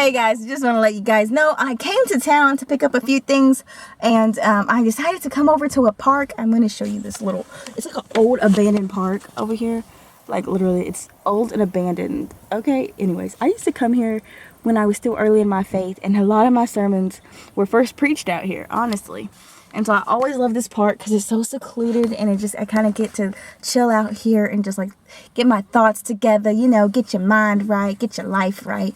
Hey guys, just want to let you guys know I came to town to pick up a few things, and I decided to come over to a park. I'm going to show you this little, it's like an old abandoned park over here. Like literally, it's old and abandoned. Okay, anyways, I used to come here when I was still early in my faith, and a lot of my sermons were first preached out here, honestly. And so I always love this park because it's so secluded, and I kind of get to chill out here and just like get my thoughts together, you know, get your mind right, get your life right.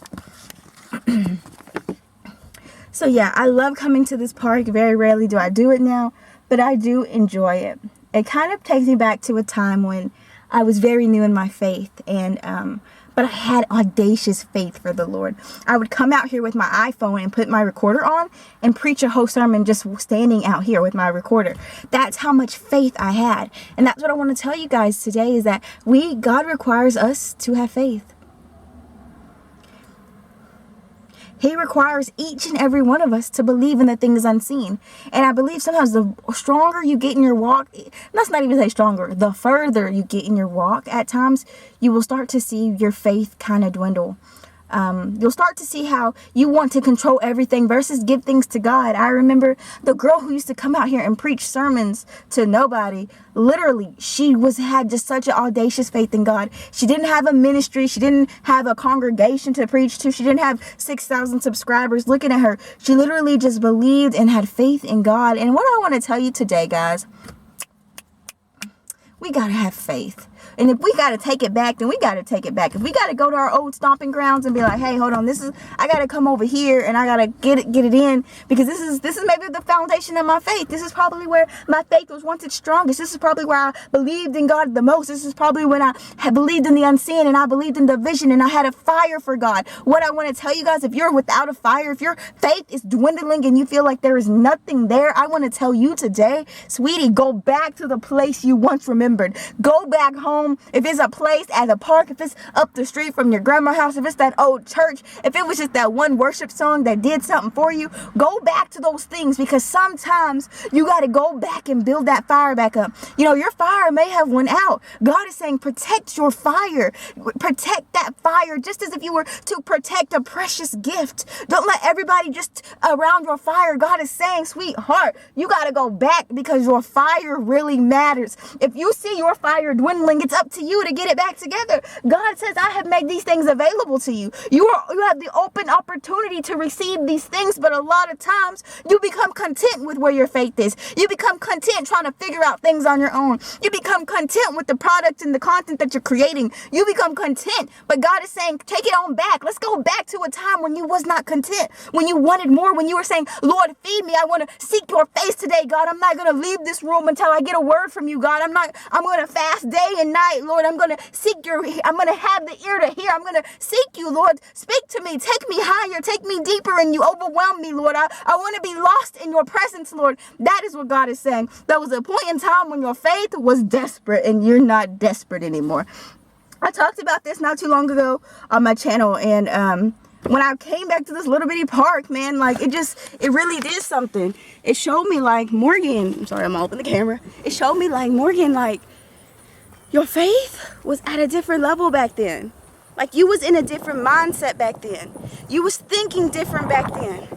So yeah, I love coming to this park. Very rarely do I do it now, but I do enjoy it. It kind of takes me back to a time when I was very new in my faith, and but I had audacious faith for the Lord. I would come out here with my iPhone and put my recorder on and preach a whole sermon just standing out here with my recorder. That's how much faith I had. And that's what I want to tell you guys today, is that God requires us to have faith. He requires each and every one of us to believe in the things unseen. And I believe sometimes the stronger you get in your walk, let's not even say stronger, the further you get in your walk, at times you will start to see your faith kind of dwindle. You'll start to see how you want to control everything versus give things to God. I remember the girl who used to come out here and preach sermons to nobody. Literally, she had just such an audacious faith in God. She didn't have a ministry. She didn't have a congregation to preach to. She didn't have 6,000 subscribers looking at her. She literally just believed and had faith in God. And what I want to tell you today, guys, we got to have faith. And if we got to take it back, then we got to take it back. If we got to go to our old stomping grounds and be like, hey, hold on, I got to come over here and I got to get it in, because this is maybe the foundation of my faith. This is probably where my faith was once its strongest. This is probably where I believed in God the most. This is probably when I had believed in the unseen, and I believed in the vision, and I had a fire for God. What I want to tell you guys, if you're without a fire, if your faith is dwindling and you feel like there is nothing there, I want to tell you today, sweetie, go back to the place you once remembered. Go back home. If it's a place at a park, if it's up the street from your grandma's house, if it's that old church, if it was just that one worship song that did something for you, go back to those things, because sometimes you got to go back and build that fire back up. You know, your fire may have went out. God is saying protect your fire. Protect that fire just as if you were to protect a precious gift. Don't let everybody just around your fire. God is saying, sweetheart, you got to go back, because your fire really matters. If you see your fire dwindling, it's up to you to get it back together. God says, I have made these things available to you. You have the open opportunity to receive these things, but a lot of times you become content with where your faith is. You become content trying to figure out things on your own. You become content with the product and the content that you're creating. You become content, but God is saying, take it on back. Let's go back to a time when you was not content, when you wanted more, when you were saying, Lord, feed me. I want to seek your face today, God. I'm not going to leave this room until I get a word from you, God. I'm going to fast day and night, Lord. I'm going to I'm going to have the ear to hear. I'm going to seek you, Lord. Speak to me. Take me higher. Take me deeper, and you overwhelm me, Lord. I want to be lost in your presence, Lord. That is what God is saying. There was a point in time when your faith was desperate, and you're not desperate anymore. I talked about this not too long ago on my channel, and when I came back to this little bitty park, man, like it really did something. It showed me, like, Morgan, I'm sorry, I'm all up in the camera. It showed me, like, Morgan, like, your faith was at a different level back then. Like, you was in a different mindset back then. You was thinking different back then.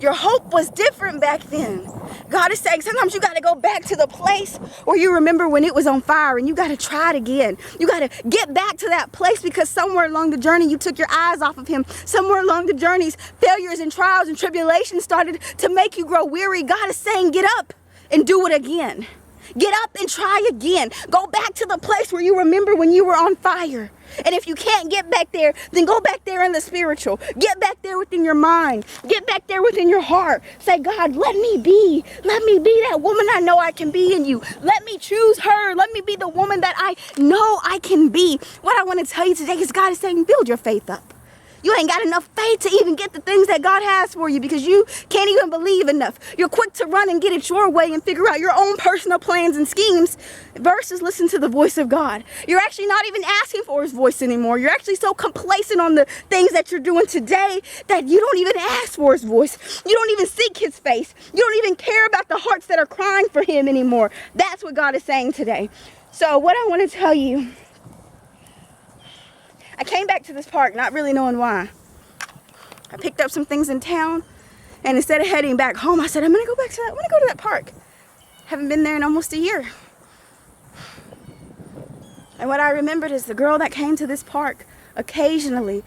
Your hope was different back then. God is saying sometimes you got to go back to the place where you remember when it was on fire, and you got to try it again. You got to get back to that place, because somewhere along the journey you took your eyes off of him. Somewhere along the journey's failures and trials and tribulations started to make you grow weary. God is saying, get up and do it again. Get up and try again. Go back to the place where you remember when you were on fire. And if you can't get back there, then go back there in the spiritual. Get back there within your mind. Get back there within your heart. Say, God, let me be that woman I know I can be in you. Let me choose her. Let me be the woman that I know I can be. What I want to tell you today is God is saying, build your faith up. You ain't got enough faith to even get the things that God has for you, because you can't even believe enough. You're quick to run and get it your way and figure out your own personal plans and schemes versus listen to the voice of God. You're actually not even asking for his voice anymore. You're actually so complacent on the things that you're doing today that you don't even ask for his voice. You don't even seek his face. You don't even care about the hearts that are crying for him anymore. That's what God is saying today. So what I want to tell you, I came back to this park not really knowing why. I picked up some things in town, and instead of heading back home, I said, I'm gonna go to that park. Haven't been there in almost a year. And what I remembered is the girl that came to this park occasionally,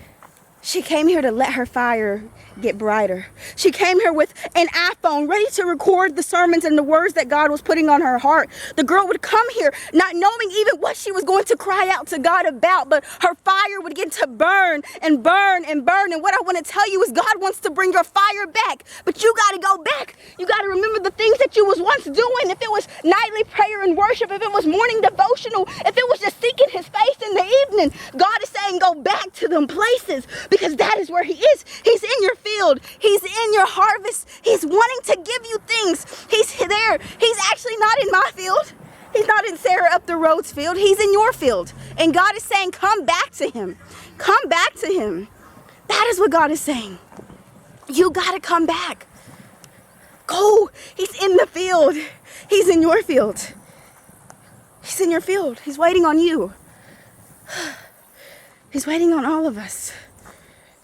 she came here to let her fire get brighter. She came here with an iPhone ready to record the sermons and the words that God was putting on her heart. The girl would come here not knowing even what she was going to cry out to God about, but her fire would begin to burn and burn and burn. And what I want to tell you is God wants to bring your fire back, but you got to go back. You got to remember the things that you was once doing. If it was nightly prayer and worship, if it was morning devotional, if it was just seeking his face in the evening, God is saying go back to them places, because that is where he is. He's in your field. He's in your harvest. He's wanting to give you things. He's there. He's actually not in my field. He's not in Sarah up the road's field. He's in your field. And God is saying, come back to him. Come back to him. That is what God is saying. You got to come back. Go. He's in the field. He's in your field. He's in your field. He's waiting on you. He's waiting on all of us.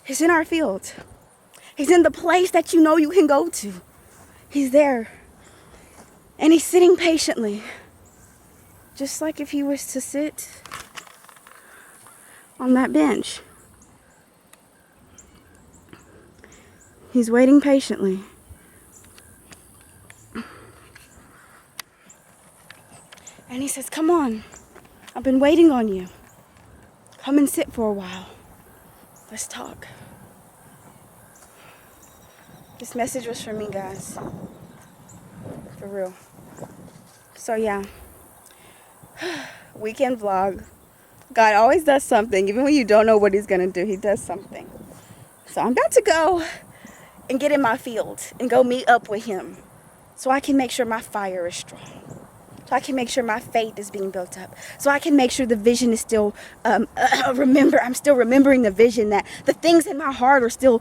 He's in our field. He's in the place that you know you can go to. He's there. And he's sitting patiently. Just like if he was to sit on that bench. He's waiting patiently. And he says, come on. I've been waiting on you. Come and sit for a while. Let's talk. This message was for me, guys. For real. So yeah. Weekend vlog. God always does something. Even when you don't know what he's going to do, he does something. So I'm about to go and get in my field and go meet up with him, so I can make sure my fire is strong. So I can make sure my faith is being built up. So I can make sure the vision is still, I'm still remembering the vision, that the things in my heart are still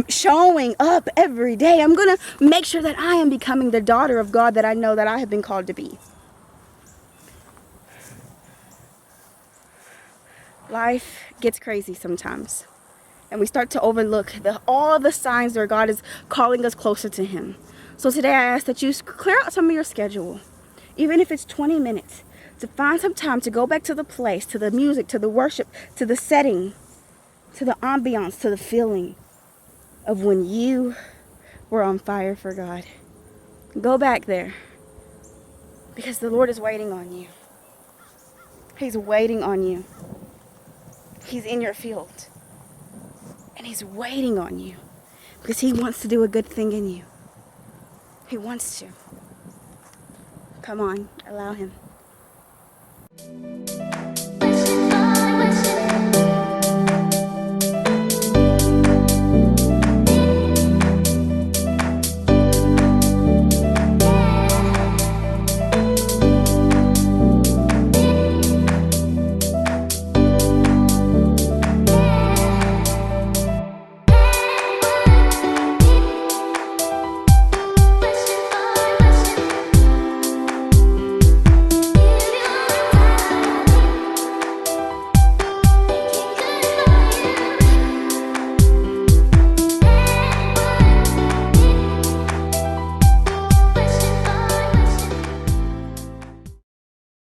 showing up every day. I'm going to make sure that I am becoming the daughter of God that I know that I have been called to be. Life gets crazy sometimes. And we start to overlook all the signs where God is calling us closer to him. So today I ask that you clear out some of your schedule. Even if it's 20 minutes, to find some time to go back to the place, to the music, to the worship, to the setting, to the ambiance, to the feeling of when you were on fire for God. Go back there, because the Lord is waiting on you. He's waiting on you. He's in your field, and he's waiting on you because he wants to do a good thing in you. He wants to. Come on, allow him.